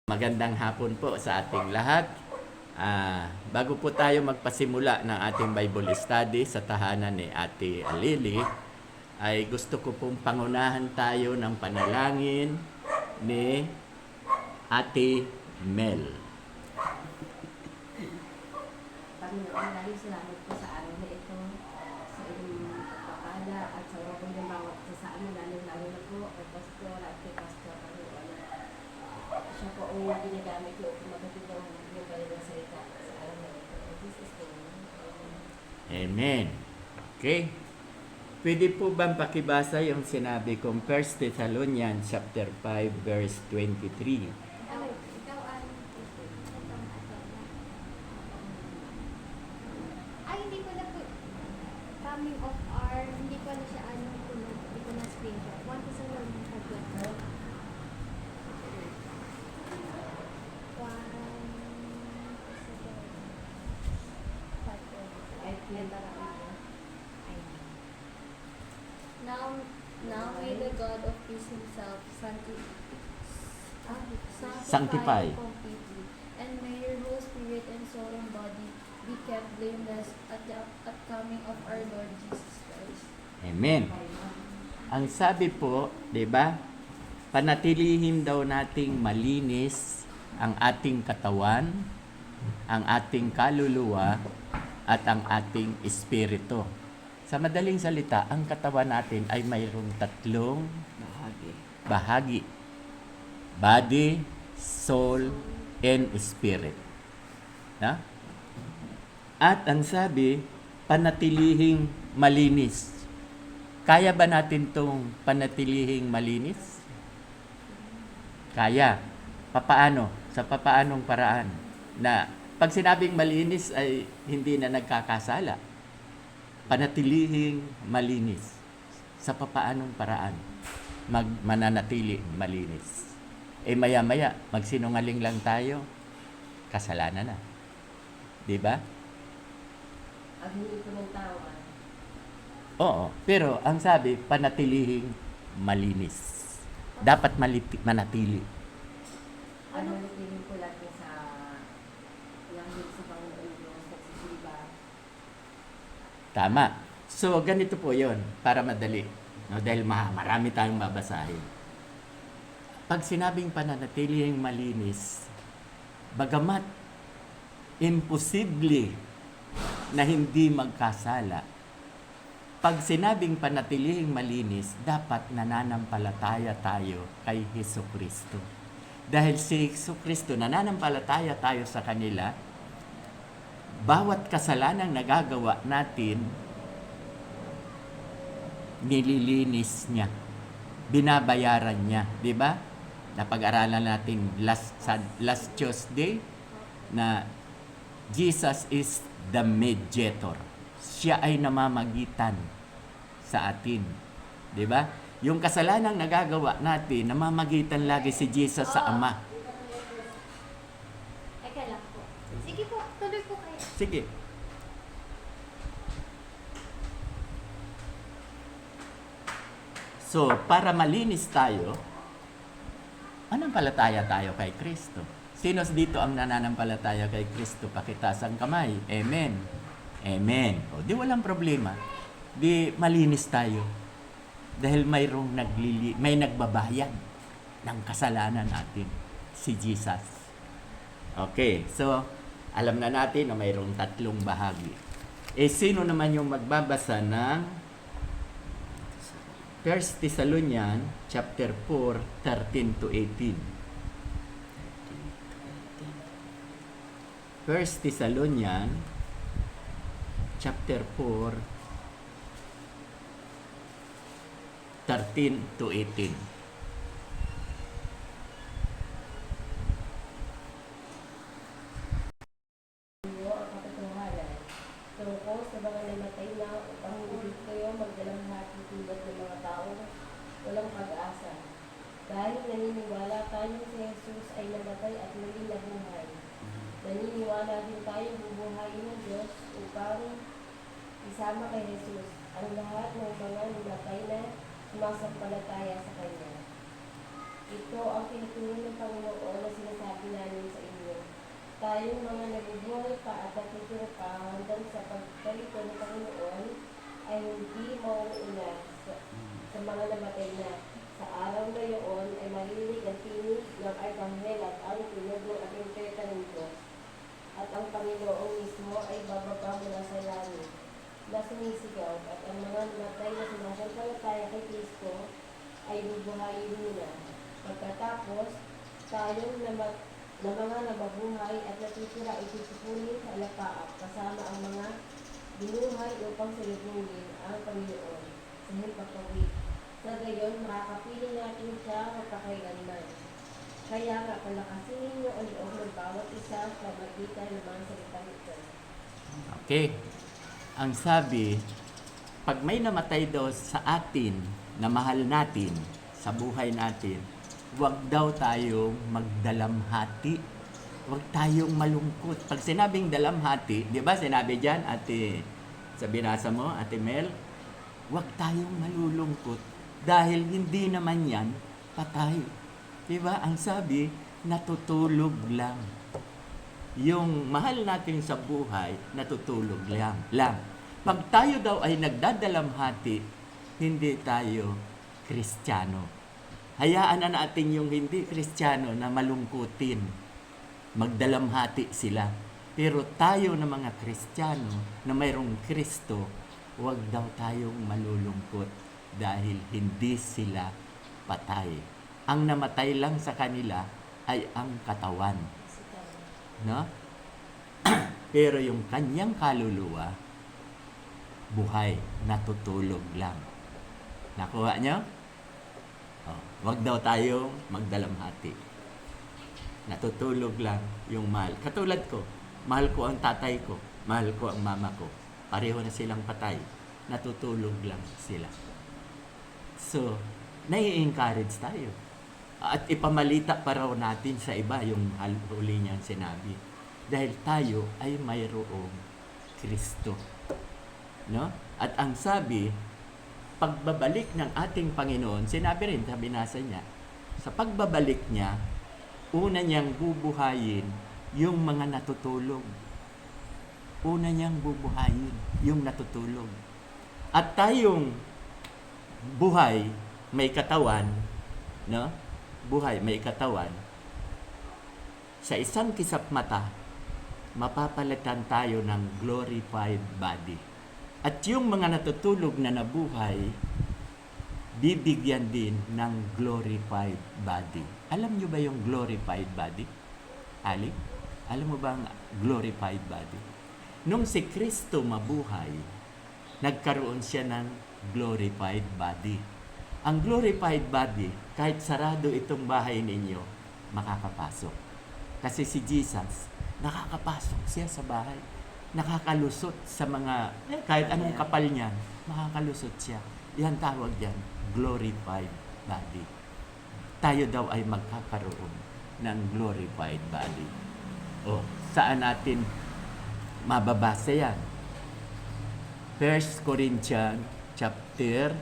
Magandang hapon po sa ating lahat. Bago po tayo magpasimula ng ating Bible study sa tahanan ni Ate Alili, ay gusto ko pong pangunahan tayo ng panalangin ni Ate Mel. Panginoon, maraming salamat po sa araw na ito, sa inyong pagpapala at sa orong ng bawat isa sa amin, lalo na po kay Pastor at kay Pastor Panginoon. Siya po ang ginagamit ko kung magatid ang yung kanilang salita sa araw na ito. In Jesus' name, Amen. Okay? Pwede po bang pakibasa yung sinabi kong 1 Thessalonians chapter 5 verse 23? Ikaw ang ay, hindi ko na po coming of our, hindi ko na siya anong tulog, hindi ko na screenshot. 1 Thessalonians chapter 5. ay pinantara ko. Now may the God of peace himself Sanctify. you completely, and may your whole spirit and soul and body be kept blameless at the coming of our Lord Jesus Christ. Amen. Ang sabi po, 'di ba? Panatilihin daw nating malinis ang ating katawan, ang ating kaluluwa, at ang ating espiritu. Sa madaling salita, ang katawan natin ay mayroong tatlong bahagi. Body, soul, and spirit. Na? At ang sabi, panatilihing malinis. Kaya ba natin itong panatilihing malinis? Kaya. Papaano? Sa papaanong paraan? Na pag sinabing malinis ay hindi na nagkakasala. Panatilihing malinis. Sa papaanong paraan? Mananatili malinis. Maya-maya, magsinungaling lang tayo, kasalanan na. Di ba? At hindi ko ng tawa. Oo. Pero ang sabi, panatilihing malinis. Dapat manatili. Ano nagpilin ko lagi sa langit sa Panginoon Diyos at sa Siba. Tama. So, ganito po yon para madali. No, dahil marami tayong babasahin. Pag sinabing pananatilihing malinis, bagamat imposible na hindi magkasala, pag sinabing panatilihing malinis, dapat nananampalataya tayo kay Hesukristo. Dahil si Hesukristo, nananampalataya tayo sa kanila, bawat kasalanang nagagawa natin, nililinis niya. Binabayaran niya. Di ba? Napag-aralan natin last Tuesday na Jesus is the mediator. Siya ay namamagitan sa atin. Di ba? Yung kasalanang nagagawa natin, namamagitan lagi si Jesus sa Ama. Eka lang po. Sige po, tuloy po kayo. Sige. So, para malinis tayo, manampalataya tayo kay Kristo. Sino dito ang nananampalataya kay Kristo? Pakitaas ang kamay. Amen. Amen. O, di walang problema. Di malinis tayo. Dahil may nagbabayad ng kasalanan natin. Si Jesus. Okay. So, alam na natin na mayroong tatlong bahagi. Sino naman yung magbabasa ng 1 Thessalonians chapter 4, 13 to 18. 1 Thessalonians chapter 4, 13 to 18. Iyo ang katotohanan tungkol sa mga namatay na upang hindi kayo magdalang hati tulad ng mga taong walang pag-asa. Dahil naniniwala tayo si Jesus ay namatay at muli nabuhay. Naniniwala din tayo bubuhayin ng Diyos upang isama kay Jesus ang lahat ng mga namatay na sumasampalataya sa Kanya. Ito ang tinuturo ng Panginoon na sinasabi namin sa inyo. Tayong mga nabubuhay pa at natuturo pa hanggang sa pagbalik ng Panginoon ay hindi mauuna sa mga namatay na. Sa araw na iyon ay marinig ang tinig ng arkanghel at ang tunog ng trumpeta ng Diyos. At ang Panginoon mismo ay bababa mula sa langit na sumisigaw, at ang mga namatay na sumasampalataya kay Kristo ay bubuhayin muna. Pagkatapos, tayong na mga nababuhay at natitira ay tutupunin sa alapaap kasama ang mga binuhay upang salubungin ang Panginoon sa himpapawid. Sa gayon, makakapiling natin siya magpakailanman. Kaya nga, palakasin ninyo ang loob ng bawat isa sa magitan ng mga salitang ito. Okay. Ang sabi, pag may namatay daw sa atin na mahal natin sa buhay natin, huwag daw tayong magdalamhati. Huwag tayong malungkot. Pag sinabing dalamhati, di ba sinabi dyan, sa binasa mo, Ate Mel, huwag tayong malulungkot dahil hindi naman yan patay. Di ba? Ang sabi, natutulog lang. Yung mahal natin sa buhay, natutulog lang. Pag tayo daw ay nagdadalamhati, hindi tayo Kristiyano. Hayaan na natin yung hindi Kristiyano na malungkutin. Magdalamhati sila. Pero tayo na mga Kristiyano na mayroong Kristo, huwag daw tayong malulungkot dahil hindi sila patay. Ang namatay lang sa kanila ay ang katawan. No? Pero yung kanyang kaluluwa, buhay, natutulog lang. Nakuha nyo? Wag daw tayong magdalamhati. Natutulog lang yung mahal. Katulad ko, mahal ko ang tatay ko, mahal ko ang mama ko. Pareho na silang patay. Natutulog lang sila. So, nai-encourage tayo. At ipamalita pa raw natin sa iba yung huli niyang sinabi. Dahil tayo ay mayroong Kristo. No? At ang sabi, pagbabalik ng ating Panginoon, sinabi rin sa binasa niya, sa pagbabalik niya, una niyang bubuhayin yung mga natutulog. Una niyang bubuhayin yung natutulog. At tayong buhay, may katawan, no? Buhay, may katawan, sa isang kisap mata, mapapalitan tayo ng glorified body. At yung mga natutulog na nabuhay, bibigyan din ng glorified body. Alam nyo ba yung glorified body? Ali? Alam mo ba ang glorified body? Nung si Kristo mabuhay, nagkaroon siya ng glorified body. Ang glorified body, kahit sarado itong bahay ninyo, makakapasok. Kasi si Jesus, nakakapasok siya sa bahay. Nakakalusot sa mga, kahit anong kapal niyan, makakalusot siya. Yan tawag yan, glorified body. Tayo daw ay magkakaroon ng glorified body. Saan natin mababasa yan? 1 Corinthians chapter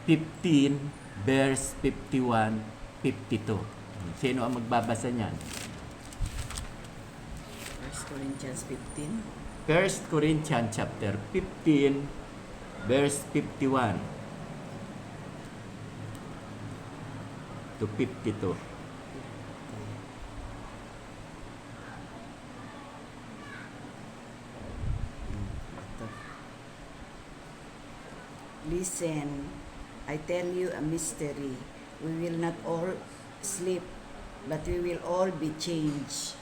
15, verse 51, 52. Sino ang magbabasa niyan? 1 Corinthians 15. 1 Corinthians chapter 15, verse 51 to 52. Listen, I tell you a mystery. We will not all sleep, but we will all be changed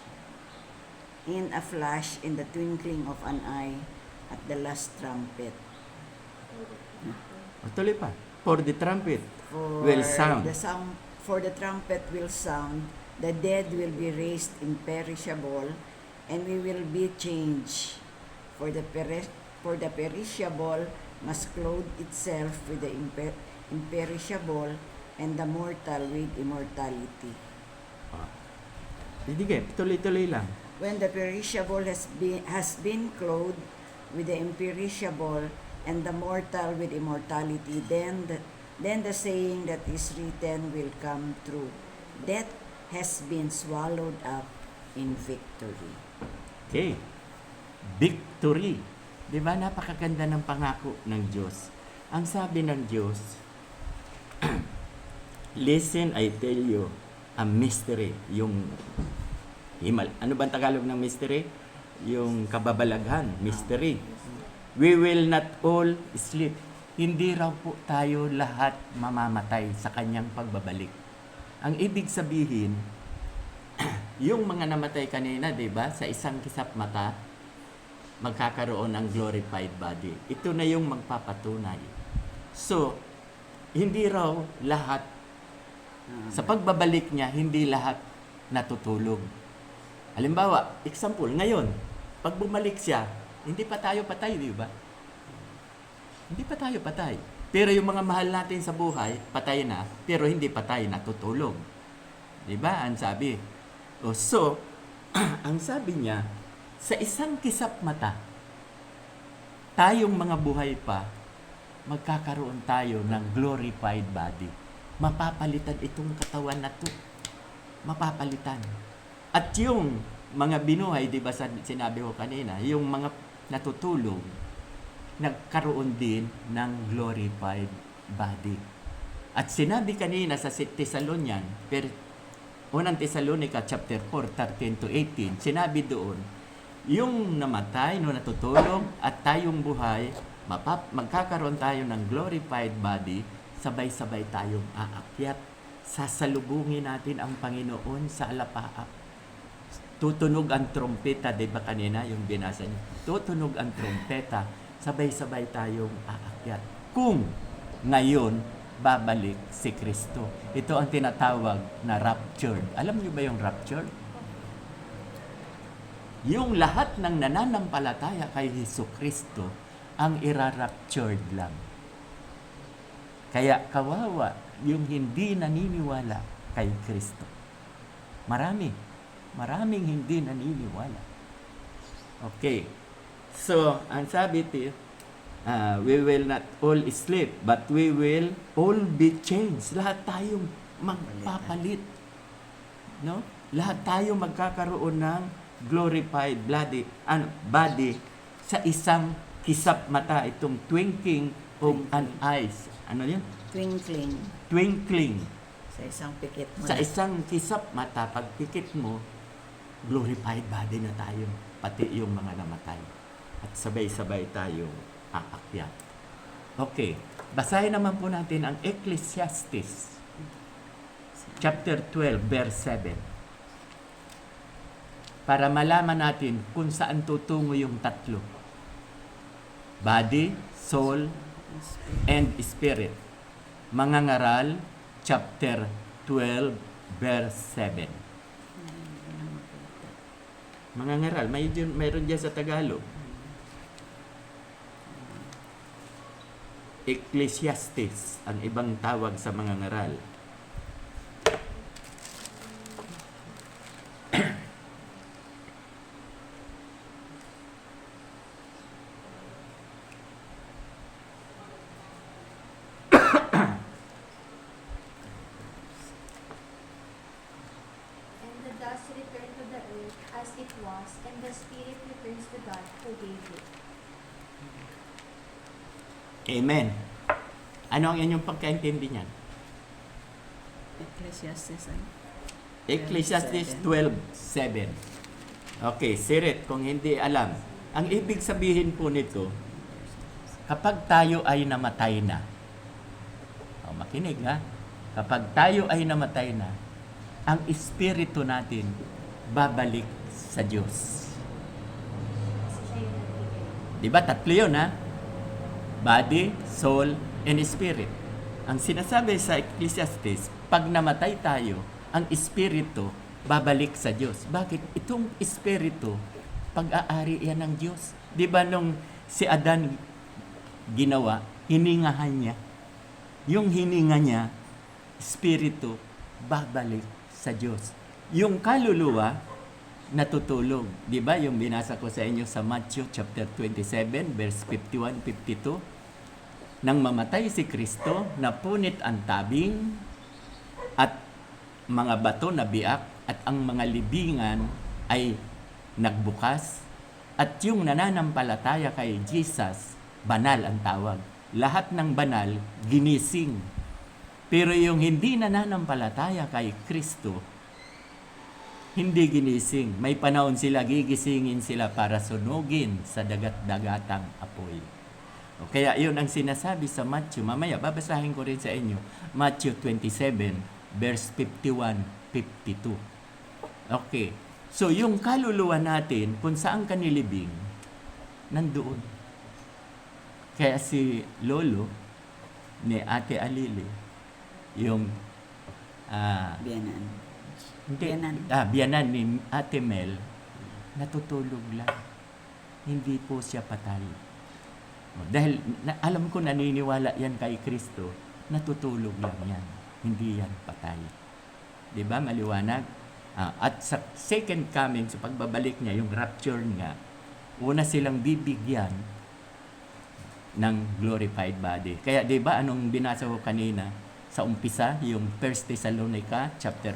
in a flash, in the twinkling of an eye, at the last trumpet. Tuloy pa. For the trumpet For will sound. For the trumpet will sound, the dead will be raised imperishable, and we will be changed. For the perishable must clothe itself with the imperishable, and the mortal with immortality. Sige, tuloy-tuloy lang. When the perishable has been clothed with the imperishable, and the mortal with immortality, then then the saying that is written will come true. Death has been swallowed up in victory. Okay. Victory. Di ba? Napakaganda ng pangako ng Diyos. Ang sabi ng Diyos, listen, I tell you, a mystery. Yung ano ba ang Tagalog ng mystery? Yung kababalaghan, mystery. We will not all sleep. Hindi raw po tayo lahat mamamatay sa kanyang pagbabalik. Ang ibig sabihin, yung mga namatay kanina, di ba, sa isang kisap mata, magkakaroon ng glorified body. Ito na yung magpapatunay. So, hindi raw lahat, sa pagbabalik niya, hindi lahat natutulog. Halimbawa, example, ngayon, pag bumalik siya, hindi pa tayo patay, di ba? Hindi pa tayo patay. Pero yung mga mahal natin sa buhay, patay na, pero hindi patay, natutulog. Di ba? Ang sabi. So, ang sabi niya, sa isang kisap mata, tayong mga buhay pa, magkakaroon tayo ng glorified body. Mapapalitan itong katawan na to. Mapapalitan. At yung mga binuhay, di ba sinabi ko kanina, yung mga natutulog, nagkaroon din ng glorified body. At sinabi kanina sa Thessalonian, unang Thessalonica chapter 4, 13 to 18, sinabi doon, yung namatay, no natutulog, at tayong buhay, magkakaroon tayo ng glorified body, sabay-sabay tayong aakyat. Sasalubungin natin ang Panginoon sa alapaap. Tutunog ang trompeta, di ba kanina yung binasa niyo? Tutunog ang trompeta, sabay-sabay tayong aakyat. Kung ngayon, babalik si Kristo. Ito ang tinatawag na raptured. Alam niyo ba yung raptured? Yung lahat ng nananampalataya kay Hesus Kristo ang iraraptured lang. Kaya kawawa yung hindi naniniwala kay Kristo. Maraming hindi naniniwala. Okay. So, ang sabi dito, we will not all sleep, but we will all be changed. Lahat tayong magpapalit. No? Lahat tayo magkakaroon ng glorified body sa isang kisap mata, itong twinkling of an eyes. Ano yun? Twinkling Twinkling. sa isang pikit mo. Sa isang kisap mata, pag pikit mo, glorified body na tayo, pati yung mga namatay. At sabay-sabay tayong aakyat. Okay, basahin naman po natin ang Ecclesiastes chapter 12, verse 7. Para malaman natin kung saan tutungo yung tatlo. Body, soul, and spirit. Mangangaral, chapter 12, verse 7. Mangangaral, mayroon dyan sa Tagalog. Ecclesiastes, ang ibang tawag sa mangangaral. And the dust returned to the earth as it was, and the spirit returns to God who gave it. Amen. Ano ang inyong pagkaintindi niyan? Ecclesiastes, ano? Ecclesiastes 12:7. Okay, Sirit, kung hindi alam. Ang ibig sabihin po nito, kapag tayo ay namatay na, makinig ha, kapag tayo ay namatay na, ang espiritu natin babalik sa Diyos. Di ba? Tatlo yun ha? Body, soul, and spirit. Ang sinasabi sa Ecclesiastes, pag namatay tayo, ang espiritu babalik sa Diyos. Bakit? Itong espiritu, pag-aari yan ng Diyos. Di ba nung si Adan ginawa, hiningahan niya. Yung hininga niya, espiritu, babalik sa Diyos. Yung kaluluwa, natutulog. Di ba yung binasa ko sa inyo sa Matthew chapter 27, verse 51-52? Nang mamatay si Kristo, napunit ang tabing at mga bato na biak at ang mga libingan ay nagbukas at yung nananampalataya kay Jesus, banal ang tawag. Lahat ng banal, ginising. Pero yung hindi nananampalataya kay Kristo, hindi ginising. May panahon sila, gigisingin sila para sunugin sa dagat-dagatang apoy. O kaya yun ang sinasabi sa Matthew. Mamaya, babasahin ko rin sa inyo. Matthew 27, verse 51, 52. Okay. So, yung kaluluwa natin, kung saan ka nilibing, nandoon. Kaya si Lolo, ni Ate Alili, yung Biyanan. biyanan ni Ate Mel, natutulog lang. Hindi po siya patay. Dahil alam ko naniniwala yan kay Kristo, natutulog lang yan. Hindi yan patay. Di ba? Maliwanag? At sa second coming, sa pagbabalik niya, yung rapture nga, una silang bibigyan ng glorified body. Kaya di ba anong binasa ko kanina sa umpisa, yung 1 Thessalonica chapter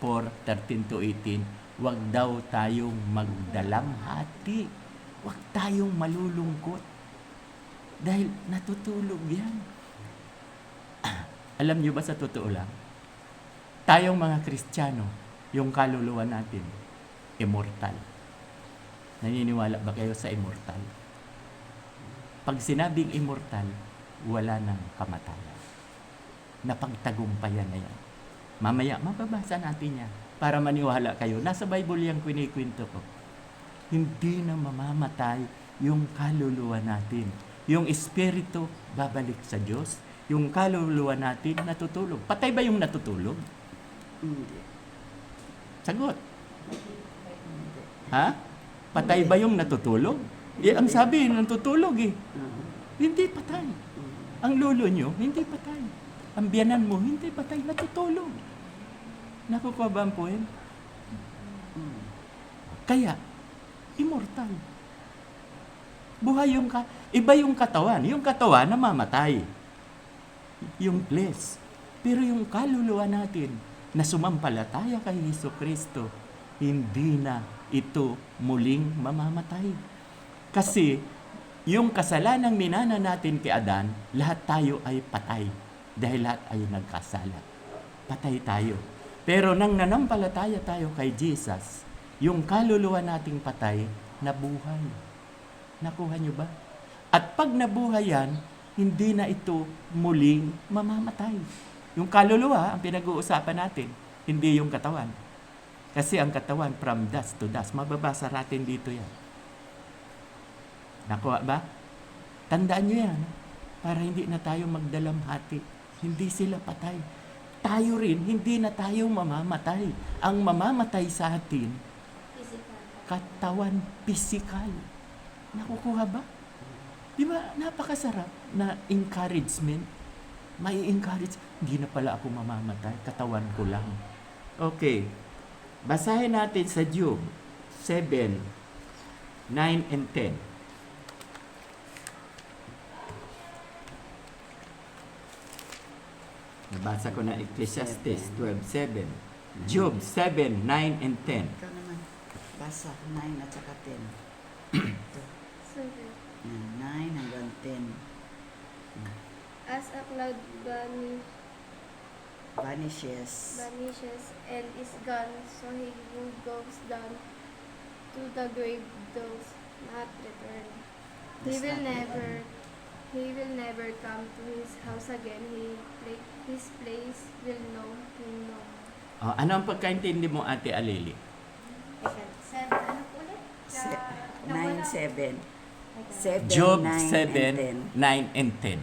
4, 13 to 18, wag daw tayong magdalamhati. Wag tayong malulungkot. Dahil natutulog yan. Alam niyo ba sa totoo lang? Tayong mga Kristiyano, yung kaluluwa natin, immortal. Naniniwala ba kayo sa immortal? Pag sinabing immortal, wala nang kamatayan. Napagtagumpayan na yan. Mamaya, mababasa natin yan para maniwala kayo. Nasa Bible yung kwento ko. Hindi na mamamatay yung kaluluwa natin. Yung espiritu, babalik sa Diyos. Yung kaluluwa natin, natutulog. Patay ba yung natutulog? Hindi. Sagot. Ha? Patay ba yung natutulog? Ang sabi, natutulog eh. Hindi patay. Ang lolo nyo, hindi patay. Ang biyanan mo, hindi patay, natutulog. Nakukuha ba ang point? Kaya, immortal. Buhay yung iba yung katawan. Yung katawan namamatay. Yung flesh. Pero yung kaluluwa natin na sumampalataya kay Jesucristo, hindi na ito muling mamamatay. Kasi yung kasalanang minana natin kay Adan, lahat tayo ay patay. Dahil lahat ay nagkasala. Patay tayo. Pero nang nanampalataya tayo kay Jesus, yung kaluluwa nating patay, nabuhay. Nakuha nyo ba? At pag nabuhay yan, hindi na ito muling mamamatay. Yung kaluluwa, ang pinag-uusapan natin, hindi yung katawan. Kasi ang katawan, from dust to dust. Mababasa natin dito yan. Nakuha ba? Tandaan nyo yan. Para hindi na tayo magdalamhati. Hindi sila patay. Tayo rin, hindi na tayo mamamatay. Ang mamamatay sa atin, Physical. katawan physical. Nakukuha ba? Di ba, napakasarap na encouragement. May encourage, hindi na pala ako mamamatay, katawan ko lang. Okay. Basahin natin sa Job 7, 9 and 10. Nabasa ko na Ecclesiastes 12:7. Job 7, 9 and 10. Ikaw naman. Basa, 9 at saka 10. Seven. 9 hanggang 10. As a cloud Vanishes. vanishes and is gone, so he who goes down to the grave does not return. He will never come to his house again. His place will know him no more. Ano ang pagkaintindi mo, Ate Alili? Ano po ulit? 9, 7. 7, Job 9, 7, 9 and 10.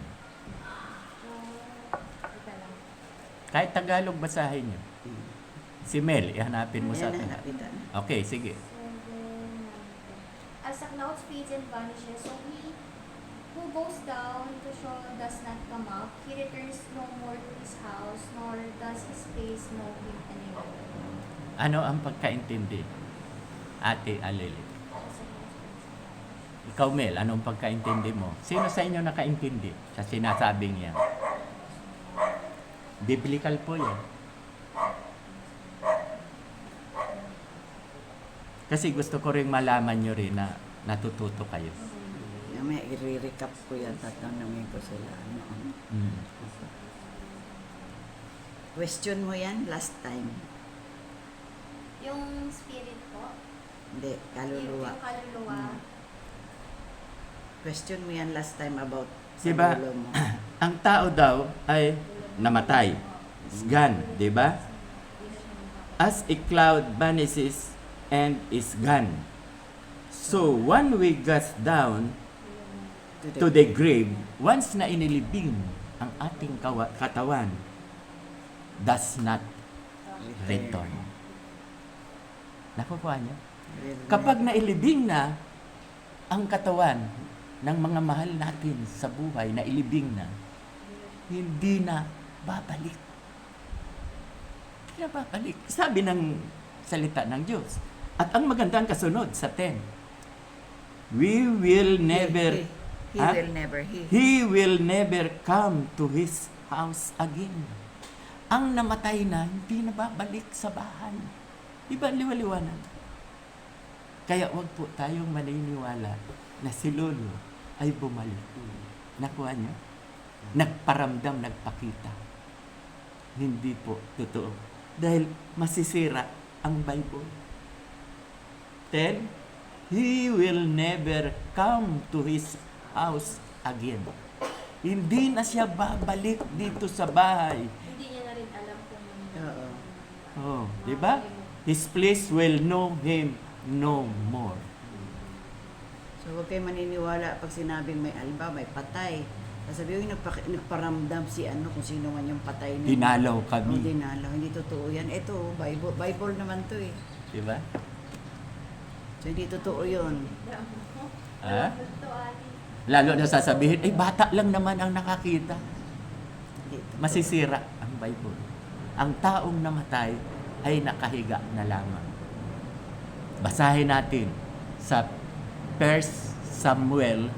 Kahit Tagalog, basahin nyo. Si Mel, ihanapin mo sa atin. Okay, sige. As a cloud fades and vanishes, so he who goes down to Sheol does not come up. He returns no more to his house, nor does his face know him anymore. Ano ang pagkaintindi, Ate Alili? Ikaw, Mel, anong pagkaintindi mo? Sino sa inyo nakaintindi sa sinasabing yan? Biblical po yan. Kasi gusto ko rin malaman nyo rin na natututo kayo. May i-recap ko yan, tatanungin ko sila. Ano. Mm. Question mo yan last time. Yung spirit po, Hindi, kaluluwa. yung kaluluwa, Question mo yan last time about sa Diba? lolo mo. Ang tao daw ay namatay. Is gone, di ba? As a cloud vanishes and is gone. So, when we got down to the grave, once na inilibing ang ating katawan, does not return. Nakukuha niyo? Kapag nailibing na ang katawan ng mga mahal natin sa buhay, nailibing na, hindi na babalik. Hindi na babalik. Sabi ng salita ng Diyos. At ang magandang kasunod sa 10, we will never, He will never come to His house again. Ang namatay na, hindi na babalik sa bahay. Di ba liwaliwanag? Kaya wag po tayong maniniwala na si Lolo ay bumalik. Nakuha niyo? Nagparamdam, nagpakita. Hindi po totoo. Dahil masisira ang Bible. 10, He will never come to His house again. Hindi na siya babalik dito sa bahay. Hindi niya na rin alam kung Oo. Oh, di ba? His place will know Him no more. So, huwag kayo maniniwala pag sinabing may alba, may patay. Sabi yung nagparamdam si ano, kung sino man yung patay na. Dinalaw Oh, kami. dinalaw. Hindi totoo yan. Ito, Bible naman to eh. Di ba? So, hindi totoo yun. Ha? Lalo na sasabihin, bata lang naman ang nakakita. Hindi totoo. Masisira ang Bible. Ang taong namatay ay nakahiga na lamang. Basahin natin sa 1 Samuel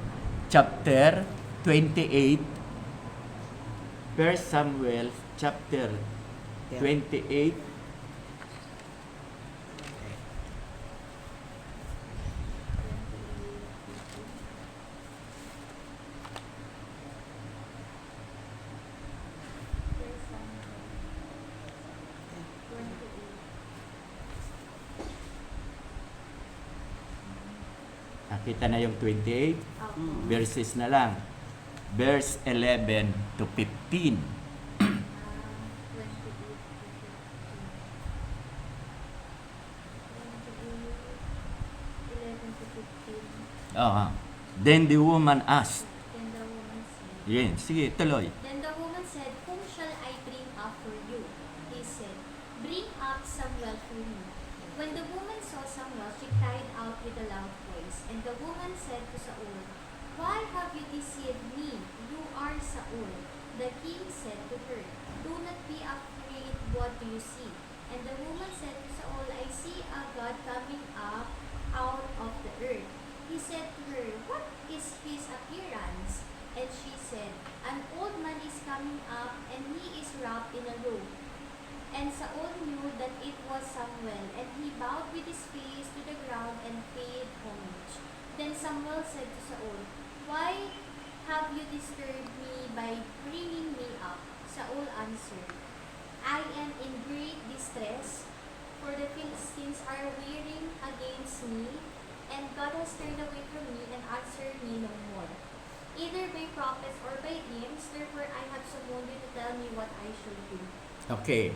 chapter 28. 1 Samuel chapter 28. Nakita na yung 28. Mm. Verses na lang. Verse 11 to 15. Then the woman asked. then the woman said, Yan, sige, tuloy. Then the woman said, Whom shall I bring up for you? He said, Bring up Samuel for me. When the woman saw Samuel, she cried out with a loud voice. And the woman said to Saul, Why have you deceived me? You are Saul. The king said to her, Do not be afraid, what do you see? And the woman said to Saul, I see a God coming up out of the earth. He said to her, What is his appearance? And she said, An old man is coming up, and he is wrapped in a robe. And Saul knew that it was Samuel, and he bowed with his face to the ground and paid homage. Then Samuel said to Saul, Why have you disturbed me by bringing me up? Saul answered, I am in great distress, for the Philistines are warring against me, and God has turned away from me and answered me no more, either by prophets or by hymns. Therefore I have summoned you to tell me what I should do. Okay.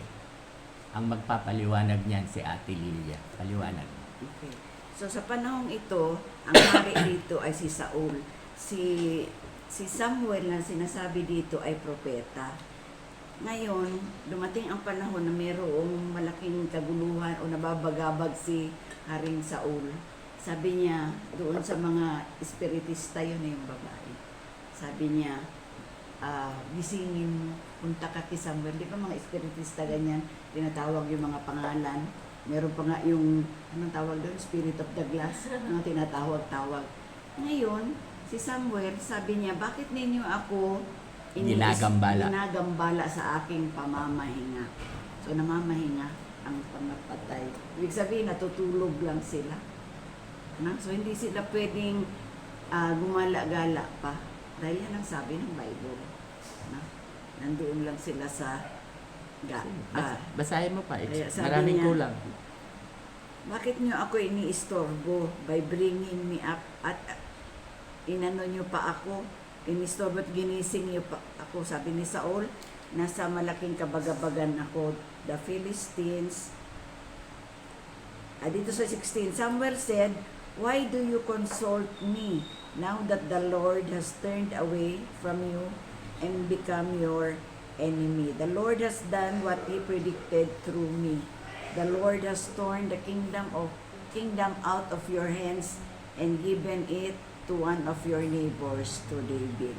Ang magpapaliwanag niyan si Ate Lilia. Paliwanag. Okay. So sa panahong ito, ang hari dito ay si Saul. Si Samuel na sinasabi dito ay propeta. Ngayon, dumating ang panahon na mayroong malaking kaguluhan o nababagabag si Haring Saul. Sabi niya, doon sa mga espiritista, yun na yung babae. Sabi niya, gisingin mo, punta ka kay Samuel. Di ba mga espiritista ganyan, tinatawag yung mga pangalan. Meron pa nga yung, anong tawag doon? Spirit of the glass. Tinatawag-tawag. Ngayon, si Samuel, sabi niya, bakit ninyo ako Ginagambala. sa aking pamamahinga? So, namamahinga ang pamapatay. Ibig sabihin, natutulog lang sila. Na? So, hindi sila pwedeng gumala-gala pa. Dahil yan ang sabi ng Bible. Na? Nandoon lang sila sa Basahin mo pa. Kaya sabi Maraming niya, kulang. bakit nyo ako iniistorbo by bringing me up at inano nyo pa ako, inistorbo at ginising nyo pa ako, sabi ni Saul, nasa malaking kabagabagan ako, the Philistines. Dito sa 16, Samuel said, why do you consult me now that the Lord has turned away from you and become your enemy? The Lord has done what He predicted through me. The Lord has torn the kingdom out of your hands and given it to one of your neighbors, to David.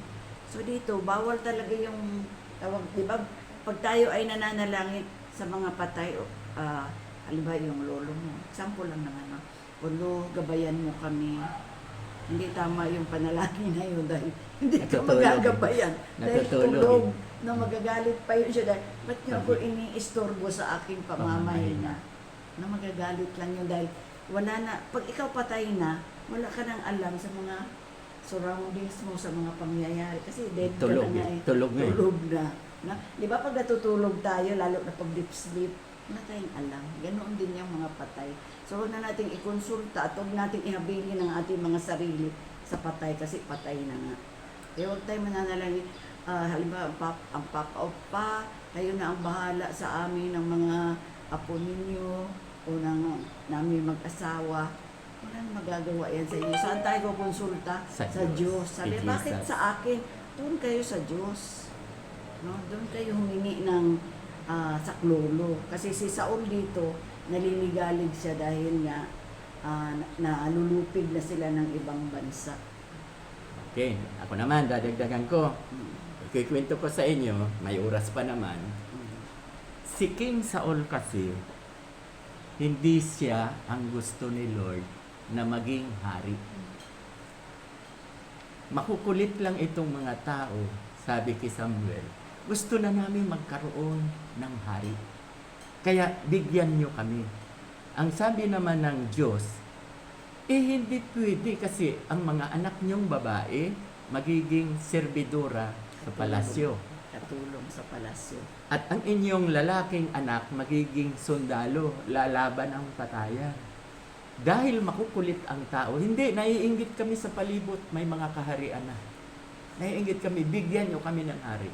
So dito, bawal talaga yung tawag, di ba? Pag tayo ay nananalangin sa mga patay, halimbawa yung lolo mo, example lang naman, no? Lolo, gabayan mo kami. Hindi tama yung panalangin na yun dahil hindi ka Natutulog. magagabayan. Dahil Natutulog. tulog na magagalit pa yun siya dahil, ba't niyo ako iniistorbo sa aking pamamahinga? Na magagalit lang yun dahil wala na, pag ikaw patay na, wala ka nang alam sa mga surroundings mo, sa mga pangyayari. Kasi dead ka Tulog na nga eh. eh. Tulog na eh. Tulog na. Na. Di ba pag natutulog tayo, lalo na pag deep sleep, wala tayong alam. Ganoon din yung mga patay. So huwag na natin ikonsulta at huwag natin ihabilin ang ating mga sarili sa patay kasi patay na nga. Kaya huwag tayo mananalangin, halimbawa ang papa o pa, kayo na ang bahala sa amin ng mga apo ninyo o namin mag-asawa. Walang magagawa yan sa inyo. Saan tayo kukonsulta? Sa Diyos. Diyos. Sabi, Kay bakit Jesus. sa akin? Doon kayo sa Diyos. No? Doon kayo humingi ng saklolo. Kasi si Saul dito, naliligalig siya dahil nga nalulupig na sila ng ibang bansa. Okay, ako naman, dadagdagan ko. Ikikwento ko sa inyo, may oras pa naman. Si King Saul kasi, hindi siya ang gusto ni Lord na maging hari. Makukulit lang itong mga tao, sabi kay Samuel. Gusto na namin magkaroon ng hari. Kaya bigyan nyo kami. Ang sabi naman ng Diyos, hindi pwede kasi ang mga anak nyong babae magiging serbidora sa palasyo. Katulong sa palasyo. At ang inyong lalaking anak magiging sundalo, lalaban ang patayan. Dahil makukulit ang tao, hindi, naiinggit kami sa palibot, may mga kaharian na. Naiinggit kami, bigyan nyo kami ng hari.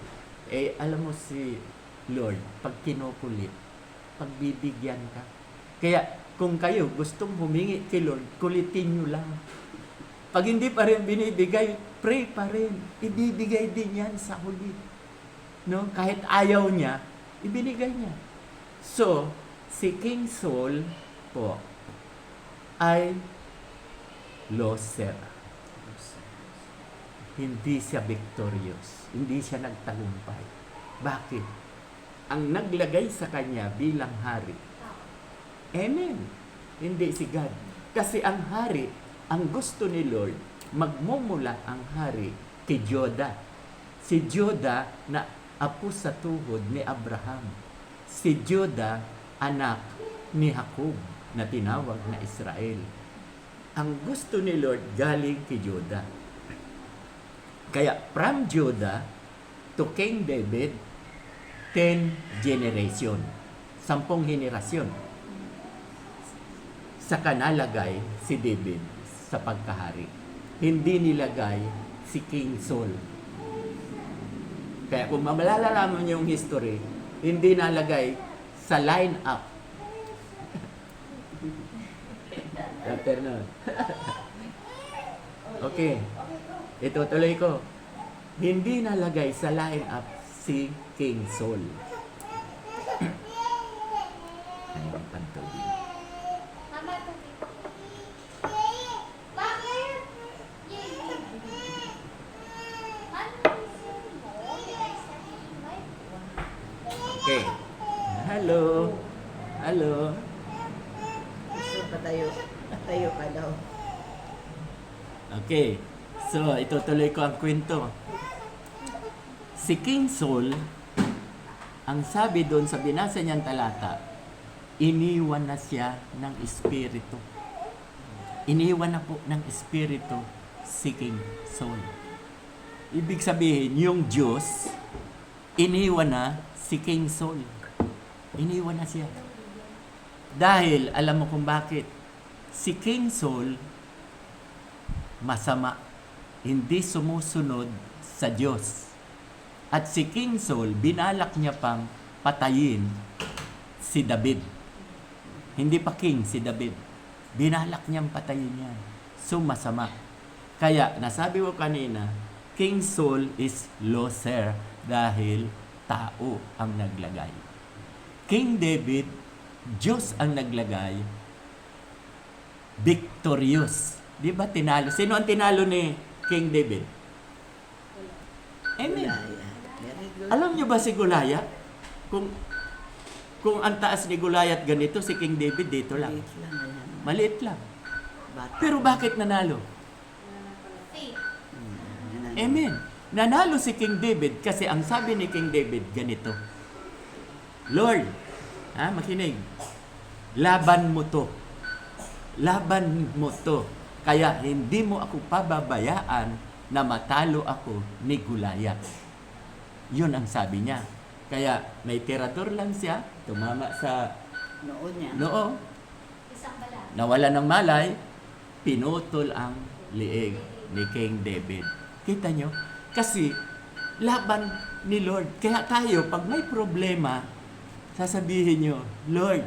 Alam mo si Lord, pag kinukulit, pagbibigyan ka. Kaya kung kayo gustong humingi kay Lord, kulitin nyo lang. Pag hindi pa rin binibigay, pray pa rin. Ibibigay din yan sa huli. No? Kahit ayaw niya, ibinigay niya. So, si King Saul po ay loser. Hindi siya victorious. Hindi siya nagtagumpay. Bakit? Ang naglagay sa kanya bilang hari. Amen. Hindi si God. Kasi ang hari, ang gusto ni Lord, magmumula ang hari kay Joda. Si Joda na apo sa tuhod ni Abraham. Si Joda, anak ni Jacob na tinawag na Israel. Ang gusto ni Lord galing kay Joda. Kaya from Joda to King David, 10 generation. 10 henerasyon. Sa kanalagay si David sa pagkahari. Hindi nilagay si King Saul. Kaya kung malalaman niyo yung history, hindi nalagay sa line-up. Afternoon. Okay. Itutuloy ko. Hindi nalagay sa line-up si King Saul. Ay, pantubig. Mama, tubig. Bakit? Okay. Hello. Hello. Gusto pa tayo ka daw. Okay. So, itutuloy ko ang kwento. Si King Saul, ang sabi doon sa binasa niyang talata, iniwan na siya ng Espiritu. Iniwan na po ng Espiritu si King Saul. Ibig sabihin, yung Diyos, iniwan na si King Saul. Iniwan na siya. Dahil, alam mo kung bakit, si King Saul, masama, hindi sumusunod sa Diyos. At si King Saul, binalak niya pang patayin si David. Hindi pa king si David. Binalak niyang patayin yan. So, masama. Kaya, nasabi ko kanina, King Saul is loser dahil tao ang naglagay. King David, Diyos ang naglagay, victorious. Di ba tinalo? Sino ang tinalo ni King David? Amen. Very good. Alam niyo ba si Goliath? Kung ang taas ni Goliath ganito, si King David dito lang. Wait lang, ayan. Maliit lang. Bata. Pero bakit nanalo? Faith. Yan ang- Amen. Nanalo si King David kasi ang sabi ni King David ganito, Lord, makinig, laban mo to. Laban mo to. Kaya hindi mo ako pababayaan na matalo ako ni Goliath. Yun ang sabi niya. Kaya may tirador lang siya, tumama sa Noon niya. noo, Isang bala. nawala ng malay, pinutol ang liig ni King David. Kita nyo? Kasi laban ni Lord. Kaya tayo, pag may problema, sasabihin nyo, Lord,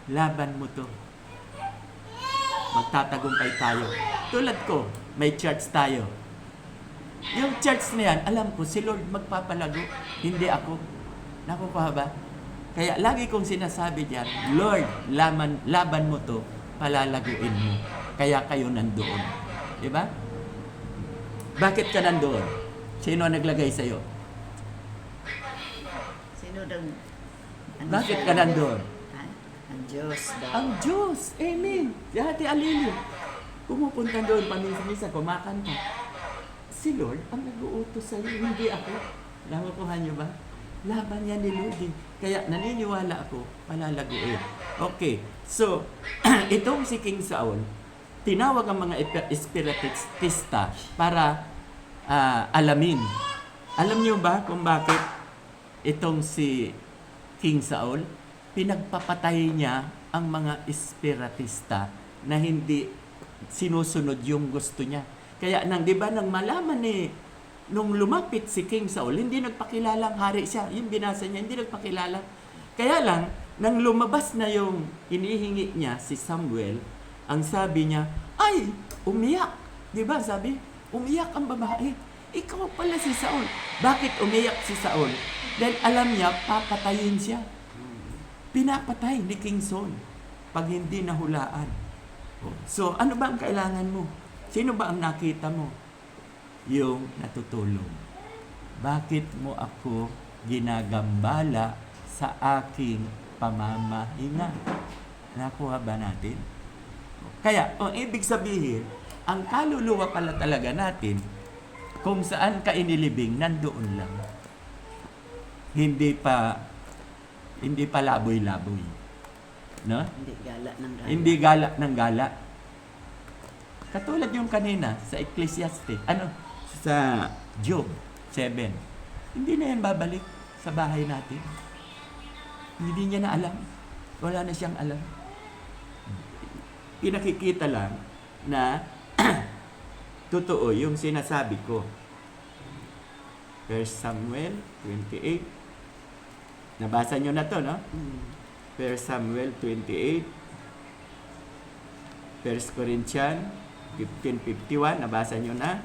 laban mo to. Magtatagumpay tayo. Tulad ko, may church tayo. Yung church na yan, alam ko, si Lord magpapalago, hindi ako. Nakukuha ba? Kaya lagi kong sinasabi diyan, Lord, laban mo to, palalaguin mo. Kaya kayo nandoon. Di ba? Bakit ka nandoon? Sino ang naglagay sa'yo? Sino daw? Bakit ka nandoon? Ha? Ang Diyos daw. Ang Diyos. Amen. Si Ate Alili. Pumupunta doon, paminsan-minsan, kumakanta. Si Lord ang nag-uutos sa'yo, hindi ako. Nakukuha niyo ba? Laban yan ni Lord. Kaya naniniwala ako, palalaguin. Okay. So, itong si King Saul, tinawag ang mga espiritista para alamin. Alam niyo ba kung bakit itong si King Saul, pinagpapatay niya ang mga espiritista na hindi sinusunod yung gusto niya. Kaya di ba nang malaman nung lumapit si King Saul, hindi nagpakilalang hari siya. Yung binasa niya, hindi nagpakilala. Kaya lang, nang lumabas na yung inihingi niya si Samuel, ang sabi niya, ay, umiyak. Di ba sabi? Umiyak ang babae. Ikaw pala si Saul. Bakit umiyak si Saul? Dahil alam niya, papatayin siya. Pinapatay ni King Saul pag hindi nahulaan. So, ano ba ang kailangan mo? Sino ba ang nakita mo? Yung natutulog. Bakit mo ako ginagambala sa aking pamamahinga? Nakuha ba natin? Kaya, ibig sabihin, ang kaluluwa pala talaga natin, kung saan ka inilibing, nandoon lang. Hindi pa laboy-laboy. No? Hindi gala ng gala. Hindi gala ng gala. Katulad yung kanina sa Ecclesiastes, sa Job 7. Hindi na yan babalik sa bahay natin. Hindi niya na alam. Wala na siyang alam. Pinakikita lang na totoo yung sinasabi ko. 1 Samuel 28. Nabasa nyo na to, no? 1 Samuel 28. 1 Corinthians 15:51, nabasa nyo na.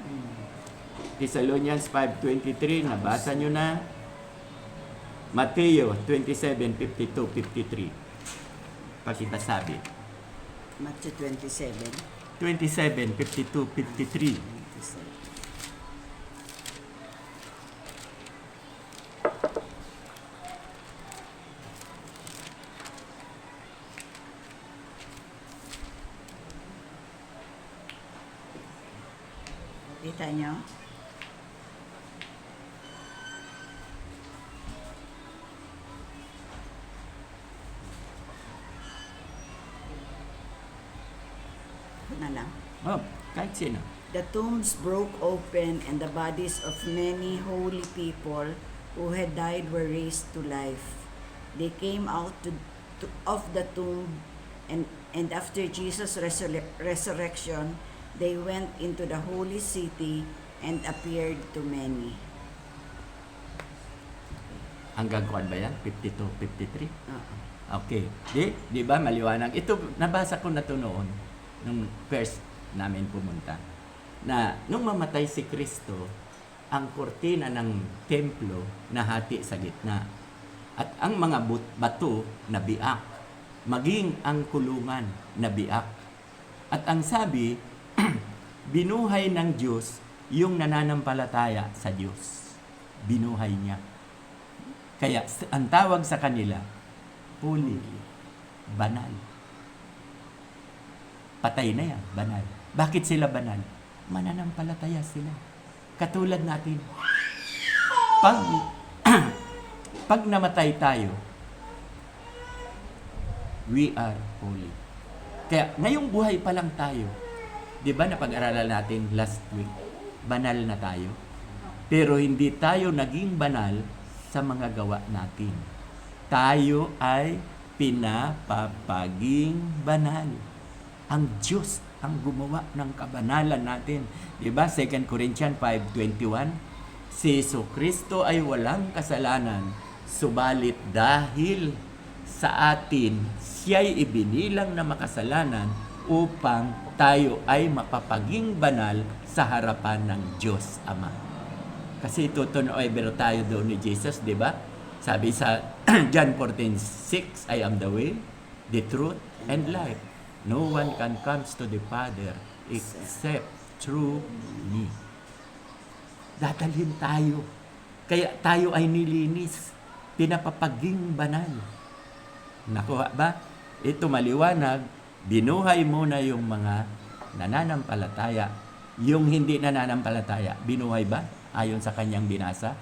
Thessalonians 5:23, nabasa nyo na. Mateo 27:52-53. Pakita sabi. Matthew 27. 27:52-53. 27. Kita nyo? Ito na lang. Oh, kahit sino. The tombs broke open and the bodies of many holy people who had died were raised to life. They came out of the tomb and after Jesus' resurrection, they went into the holy city and appeared to many. Hanggang kuwan ba yan? 52, 53? Oo. Okay. Di ba maliwanag? Ito, nabasa ko na to noon, nung first namin pumunta, na nung mamatay si Kristo, ang kortina ng templo nahati sa gitna. At ang mga bato na biak, maging ang kulungan na biak. At ang sabi, binuhay ng Diyos yung nananampalataya sa Diyos. Binuhay niya. Kaya ang tawag sa kanila, holy, banal. Patay na yan, banal. Bakit sila banal? Mananampalataya sila. Katulad natin. Pag namatay tayo, we are holy. Kaya ngayong buhay pa lang tayo, di ba napag-aralan natin last week, banal na tayo. Pero hindi tayo naging banal sa mga gawa natin. Tayo ay pinapapaging banal. Ang Diyos ang gumawa ng kabanalan natin. Diba? 2 Corinthians 5:21, si Jesucristo ay walang kasalanan, subalit dahil sa atin, siya'y ibinilang na makasalanan upang tayo ay mapapaging banal sa harapan ng Diyos Ama. Kasi tutunoy tayo doon ni Jesus, di ba? Sabi sa John 14:6, I am the way, the truth, and life. No one can come to the Father except through me. Dadalhin tayo. Kaya tayo ay nilinis. Pinapapaging banal. Nakuha ba? Ito maliwanag. Binuhay muna yung mga nananampalataya. Yung hindi nananampalataya, binuhay ba? Ayon sa kanyang binasa?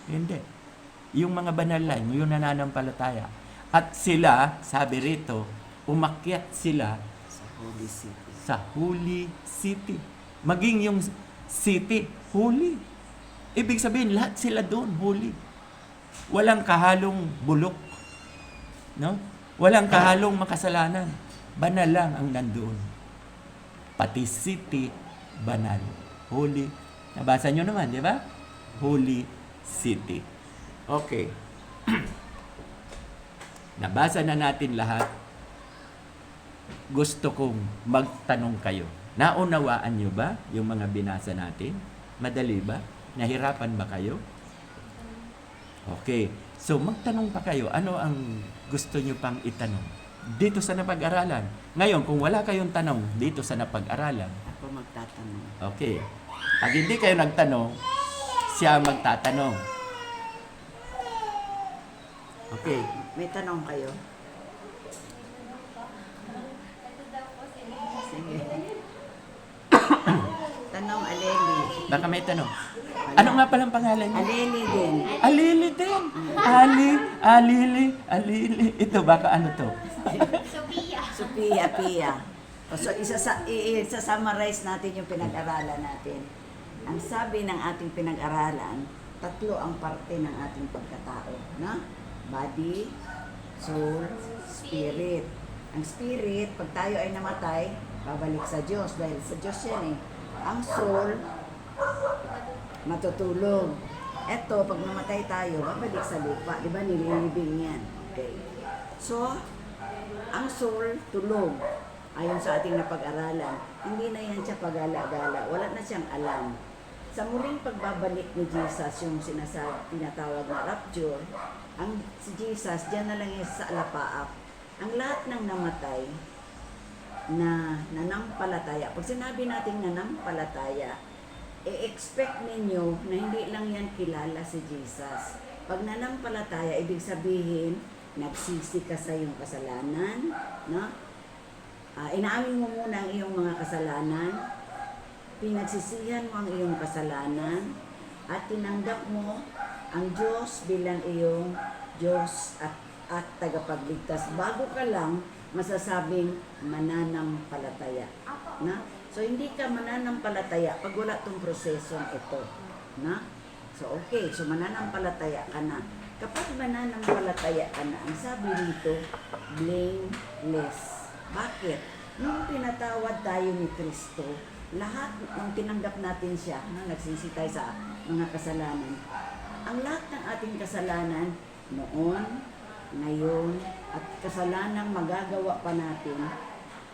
Hindi. Yung mga banal lang, yung nananampalataya. At sila, sabi rito, umakyat sila Sa holy city. sa holy city. Maging yung city, holy. Ibig sabihin, lahat sila doon, holy. Walang kahalong bulok. No? Walang kahalong makasalanan. Banal lang ang nandoon. Pati city, banal. Holy. Nabasa nyo naman, di ba? Holy city. Okay. Nabasa na natin lahat. Gusto kong magtanong kayo. Naunawaan nyo ba yung mga binasa natin? Madali ba? Nahirapan ba kayo? Okay. So, magtanong pa kayo. Ano ang gusto nyo pang itanong? Dito sa napag-aralan. Ngayon, kung wala kayong tanong dito sa napag-aralan, Ako magtatanong. okay. Pag hindi kayo nagtanong, siya ang magtatanong. Okay. May tanong kayo? Sige. Tanong Aleli. Baka may tanong. Ano nga palang pangalan niyo? Aleli din. Alili din. Alili. Ito, baka ano to? Sophia. Sophia Pia. So, isa-summarize natin yung pinag-aralan natin. Ang sabi ng ating pinag-aralan, 3 ang parte ng ating pagkatao. Na? Body, soul, spirit. Ang spirit, pag tayo ay namatay, babalik sa Diyos. Dahil sa Diyos yan eh. Ang soul, matutulog. Eto, pag namatay tayo, babalik sa lupa. Di ba? Nililibing yan. Okay. So, ang soul, tulog. Ayon sa ating napag-aralan, hindi na yan siya pagala-gala. Wala na siyang alam. Sa muling pagbabalik ni Jesus, yung tinatawag na rapture, si Jesus, diyan na lang yan sa alapaap. Ang lahat ng namatay na nanampalataya, pag sinabi natin nanampalataya, i-expect ninyo na hindi lang yan kilala si Jesus. Pag nanampalataya, ibig sabihin, nagsisi ka sa iyong kasalanan, no? Inaamin mo muna ang iyong mga kasalanan, pinagsisihan mo ang iyong kasalanan at tinanggap mo ang Diyos bilang iyong Diyos at tagapagligtas, bago ka lang masasabing mananampalataya. Na? So, hindi ka mananampalataya pag wala itong prosesong ito. Na? So, okay. So, mananampalataya ka na. Kapag mananampalataya ka na, ang sabi dito, blameless. Bakit? Nung pinatawad tayo ni Kristo, lahat ng tinanggap natin siya, na nagsisi tayo sa mga kasalanan, ang lahat ng ating kasalanan noon, ngayon, at kasalanang magagawa pa natin,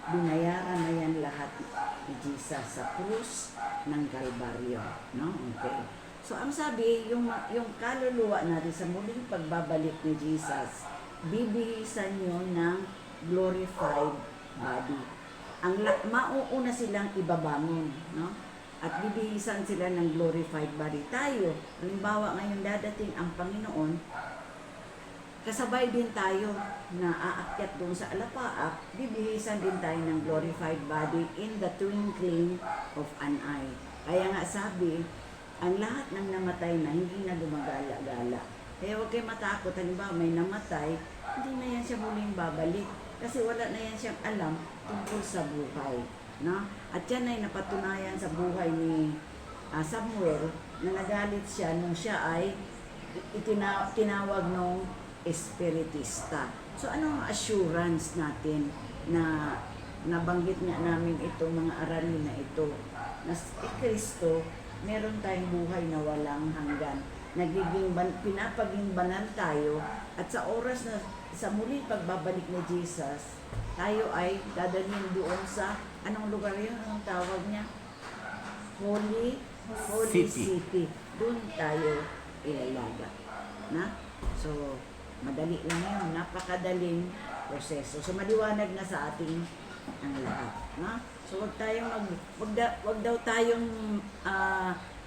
binayaran na yan lahat ni Jesus sa krus ng Kalbaryo. No? Okay. So, ang sabi, yung kaluluwa natin sa muling pagbabalik ni Jesus, bibihisan nyo ng glorified body. Mauuna silang ibabangon, no? At bibihisan sila ng glorified body. Tayo, halimbawa ngayon dadating ang Panginoon, kasabay din tayo na aakyat doon sa alapaap, bibihisan din tayo ng glorified body in the twinkling of an eye. Kaya nga sabi, ang lahat ng namatay na hindi na gumagala-gala. Kaya huwag kayo matakot, halimbawa may namatay, hindi na yan siya muling babalik. Kasi wala na yan siyang alam tungkol sa buhay. No? At yan ay napatunayan sa buhay ni Samuel na nagalit siya nung siya ay tinawag ng espiritista. So anong assurance natin na nabanggit nga namin itong mga aralin na ito, na si Kristo meron tayong buhay na walang hanggan, pinapaging banal tayo, at sa oras na sa muling pagbabalik ni Jesus, tayo ay dadalhin doon sa anong lugar yun, anong tawag niya? Holy City. Doon tayo ilalaga. Na? So, madali lang yun. Napakadaling proseso. So, maliwanag na sa ating ang lahat. Na? So, wag daw tayong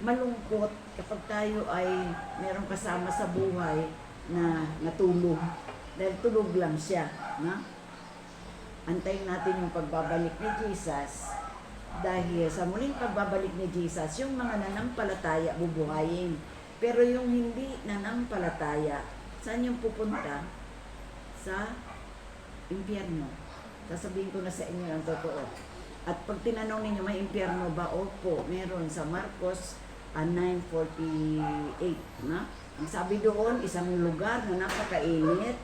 malungkot kapag tayo ay merong kasama sa buhay na natulog. Dahil tulog lang siya. Na? Antayin natin yung pagbabalik ni Jesus. Dahil sa muling pagbabalik ni Jesus, yung mga nanampalataya bubuhayin. Pero yung hindi nanampalataya, saan yung pupunta? Sa impyerno. Sasabihin ko na sa inyo ang totoo. At pag tinanong ninyo, may impyerno ba? Opo, meron sa Marcos 9:48. Na? Ang sabi doon, isang lugar na napakainit,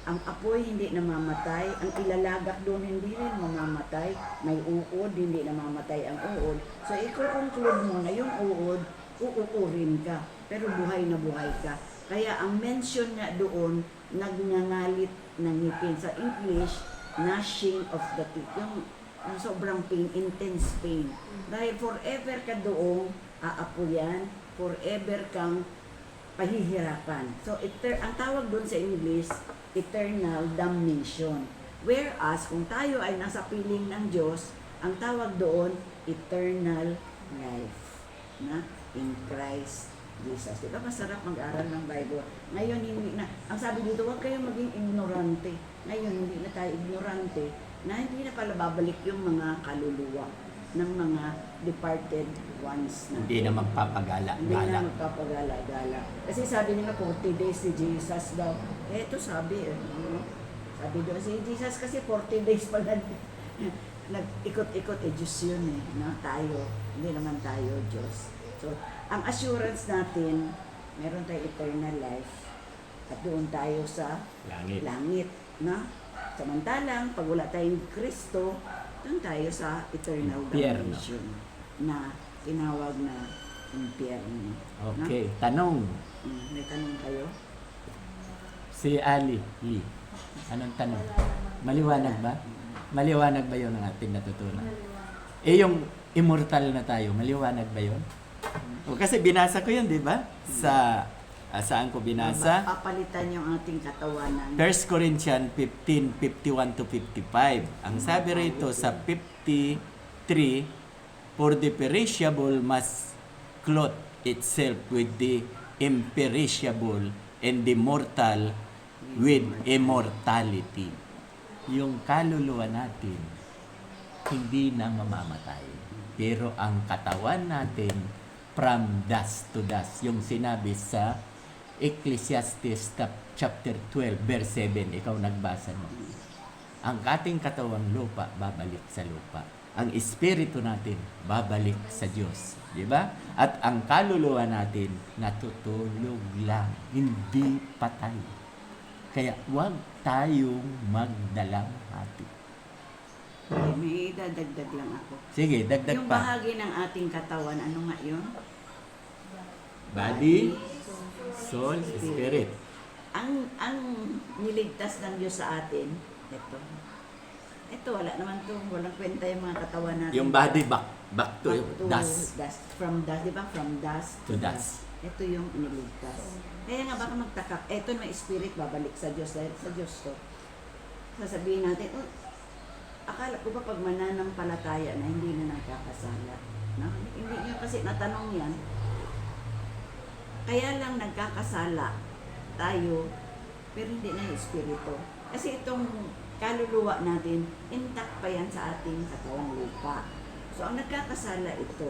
ang apoy hindi namamatay, ang ilalagak doon hindi rin mamamatay, may uod, hindi namamatay ang uod. So, i-conclude mo na yung uod, uuurin ka, pero buhay na buhay ka. Kaya ang mention nga doon, nagngangalit ng ngipin. Sa English, gnashing of the teeth. Yung sobrang pain, intense pain. Dahil forever ka doon, aapuyan, forever kang pahihirapan. So, ang tawag doon sa English, eternal damnation. Whereas, kung tayo ay nasa piling ng Diyos, ang tawag doon, eternal life. Na? In Christ Jesus. Diba masarap mag-aral ng Bible? Ngayon, hindi na. Ang sabi dito, huwag kayong maging ignorante. Ngayon, hindi na tayo ignorante na hindi na pala babalik yung mga kaluluwa ng mga departed ones na. Hindi na magpapagala. Hindi na magpapagala-gala. Kasi sabi nila 40 days si Jesus daw. Eto sabi sabi doon si Jesus kasi 40 days pala nag-ikot-ikot Diyos yun no? Tayo, hindi naman tayo Diyos. So, ang assurance natin, meron tayong eternal life at doon tayo sa langit no? Samantalang, pag wala tayong Kristo, doon tayo sa eternal damnation na tinawag na impyerno. Okay, no? Tanong. May tanong kayo? Si Ali Lee. Anong tanong? Maliwanag ba? Maliwanag ba yun ang ating natutunan? Yung immortal na tayo, maliwanag ba yun? O, kasi binasa ko yun, di ba? Saan ko binasa? Papalitan yung ating katawanan. 1 Corinthians 15:51 to 55. Ang sabi rito sa 53, for the perishable must clothe itself with the imperishable and the mortal with immortality. Yung kaluluwa natin, hindi na mamamatay. Pero ang katawan natin, from dust to dust. Yung sinabi sa Ecclesiastes chapter 12, verse 7, ikaw nagbasa mo. Ang ating katawang lupa, babalik sa lupa. Ang espiritu natin, babalik sa Diyos. Di ba? At ang kaluluwa natin, natutulog lang, hindi patay. Kaya huwag tayong magdalang hati. Okay, may dadagdag lang ako. Sige, dagdag Yung pa. bahagi ng ating katawan, ano nga yun? Body, soul, spirit. Ang niligtas ng Diyos sa atin, ito wala naman to, walang kwenta yung mga katawan natin. Yung body back to, dust. From dust, di ba? From dust To dust. Ito yung iniligtas. Kaya nga baka magtaka, ito may spirit babalik sa Diyos dahil sa Diyos to. Sasabihin natin, oh, akala ko ba pag mananampalataya na hindi na nagkakasala? No? Hindi nyo kasi natanong yan. Kaya lang nagkakasala tayo, pero hindi na yung espiritu. Kasi itong kaluluwa natin, intact pa yan sa ating katawang lupa. So, ang nagkakasala ito.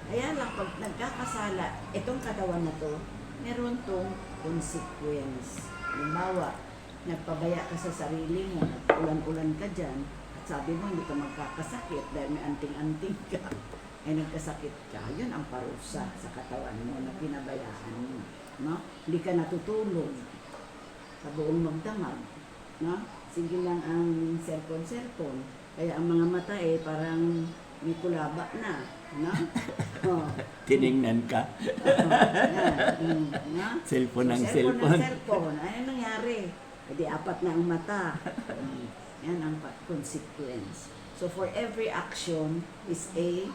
Kaya lang, pag nagkakasala, itong katawan na to, meron tong consequence. Halimbawa, nagpabaya ka sa sarili mo, nag-ulan-ulan ka dyan, at sabi mo, hindi ka magkakasakit dahil may anting-anting ka, ay nagkasakit ka, yun ang parusa sa katawan mo na pinabayaan mo. No? Hindi ka natutulog sa buong magdamag. No? Sige lang ang cellphone. Kaya ang mga mata parang may kulaba na. No? Oh. Tiningnan ka. No? Cellphone ng Cellphone. cellphone. Ano nangyari? Di apat na ang mata. Yan ang consequence. So for every action is a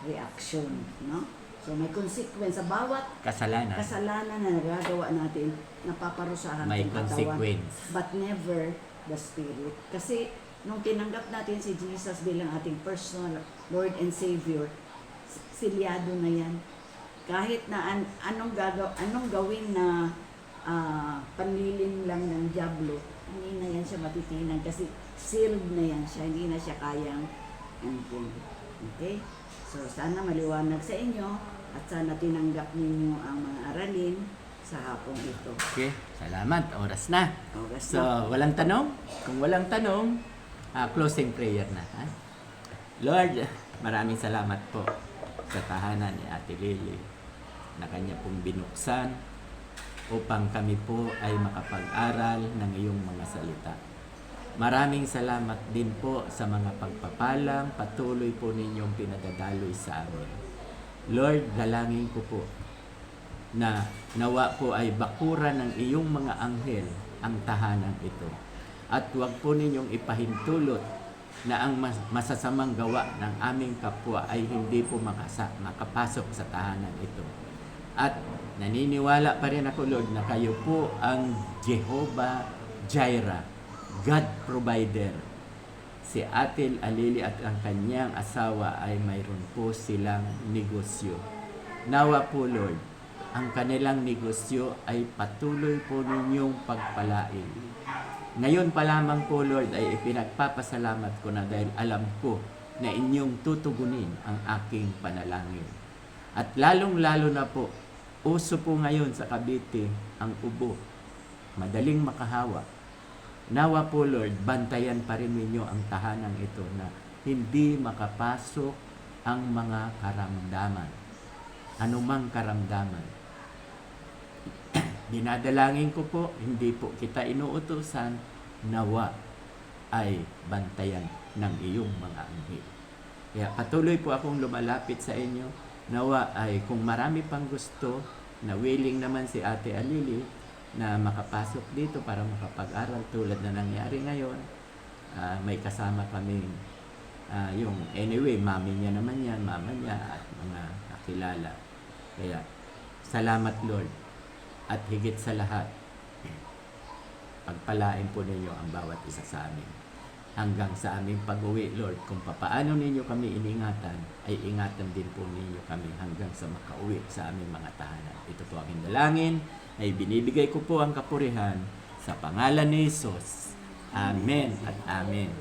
reaction. No? So may consequence sa bawat Kasalanan. kasalanan na nagagawa natin, napaparusahan May ang katawan. consequence. But never the spirit. Kasi nung tinanggap natin si Jesus bilang ating personal Lord and Savior, silyado na yan. Kahit na anong gawin na panlilim lang ng dyablo, hindi na yan siya matitinan kasi sealed na yan siya, hindi na siya kayang antin. Okay? So sana maliwanag sa inyo at sana tinanggap ninyo ang mga aralin sa hapong ito. Okay, salamat. Oras na. Oras So, na. walang tanong? Kung walang tanong, closing prayer na. Ha? Lord, maraming salamat po sa tahanan ni Ate Lily na kanya pong binuksan upang kami po ay makapag-aral ng iyong mga salita. Maraming salamat din po sa mga pagpapalang patuloy po ninyong pinadadaloy sa amin. Lord, dalangin ko po na nawa po ay bakura ng iyong mga anghel ang tahanan ito. At huwag po ninyong ipahintulot na ang masasamang gawa ng aming kapwa ay hindi po makapasok sa tahanan ito. At naniniwala pa rin ako, Lord, na kayo po ang Jehovah Jireh, God provider. Si Ate Alili at ang kanyang asawa ay mayroon po silang negosyo. Nawa po, Lord, ang kanilang negosyo ay patuloy po ninyong pagpalain. Ngayon pa lamang po, Lord, ay ipinagpapasalamat ko na dahil alam ko na inyong tutugunin ang aking panalangin. At lalong-lalo na po, uso po ngayon sa Cavite ang ubo. Madaling makahawa. Nawa po, Lord, bantayan pa rin ninyo ang tahanan ito na hindi makapasok ang mga karamdaman. Anumang karamdaman. Dinadalangin ko po, hindi po kita inuutusan, nawa ay bantayan ng iyong mga anghel. Kaya patuloy po akong lumalapit sa inyo, nawa ay kung marami pang gusto, na willing naman si Ate Alili na makapasok dito para makapag-aral tulad na nangyari ngayon, may kasama kaming yung anyway, mami niya naman yan, mama niya at mga kakilala. Kaya salamat, Lord. At higit sa lahat, pagpalain po ninyo ang bawat isa sa amin. Hanggang sa aming pag-uwi, Lord, kung papaano ninyo kami iningatan, ay ingatan din po ninyo kami hanggang sa makauwi sa aming mga tahanan. Ito po aking dalangin, ay binibigay ko po ang kapurihan sa pangalan ni Jesus. Amen at amen.